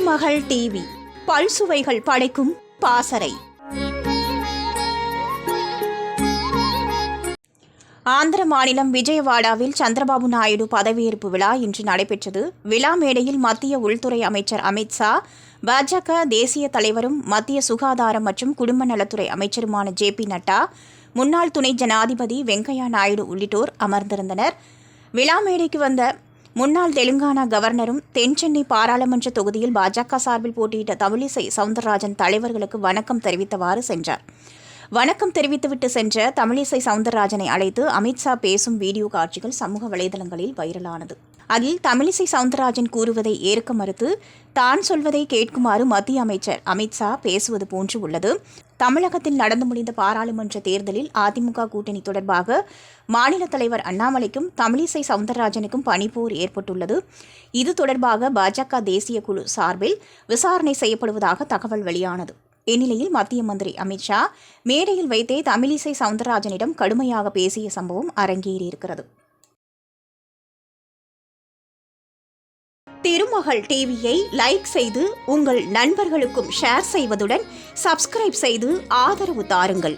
திருமகள் TV பல்சுவைகள் படைக்கும் பாசறை. ஆந்திர மாநிலம் விஜயவாடாவில் சந்திரபாபு நாயுடு பதவியேற்பு விழா இன்று நடைபெற்றது. விழா மேடையில் மத்திய உள்துறை அமைச்சர் அமித் ஷா, பாஜக தேசிய தலைவரும் மத்திய சுகாதாரம் மற்றும் குடும்ப நலத்துறை அமைச்சருமான ஜே.பி. நட்டா, முன்னாள் துணை ஜனாதிபதி வெங்கையா நாயுடு உள்ளிட்டோர் அமர்ந்திருந்தனர். விழா மேடைக்கு வந்த முன்னாள் தெலுங்கானா கவர்னரும் தென்சென்னை பாராளுமன்ற தொகுதியில் பாஜக சார்பில் போட்டியிட்ட தமிழிசை சவுந்தரராஜன் தலைவர்களுக்கு வணக்கம் தெரிவித்தவாறு சென்றார். வணக்கம் தெரிவித்துவிட்டு சென்ற தமிழிசை சவுந்தரராஜனை அழைத்து அமித்ஷா பேசும் வீடியோ காட்சிகள் சமூக வலைதளங்களில் வைரலானது. அதில் தமிழிசை சவுந்தரராஜன் கூறுவதை ஏற்க மறுத்து தான் சொல்வதை கேட்குமாறு மத்திய அமைச்சர் அமித்ஷா பேசுவது போன்று உள்ளது. தமிழகத்தில் நடந்து முடிந்த பாராளுமன்ற தேர்தலில் அதிமுக கூட்டணி தொடர்பாக மாநில தலைவர் அண்ணாமலைக்கும் தமிழிசை சவுந்தரராஜனுக்கும் பனிப்போர் ஏற்பட்டுள்ளது. இது தொடர்பாக பாஜக தேசிய குழு சார்பில் விசாரணை செய்யப்படுவதாக தகவல் வெளியானது. இந்நிலையில் மத்திய மந்திரி அமித்ஷா மேடையில் வைத்தே தமிழிசை சவுந்தரராஜனிடம் கடுமையாக பேசிய சம்பவம் அரங்கேறியிருக்கிறது. திருமகள் டிவியை லைக் செய்து உங்கள் நண்பர்களுக்கும் ஷேர் செய்வதுடன் சப்ஸ்கிரைப் செய்து ஆதரவு தாருங்கள்.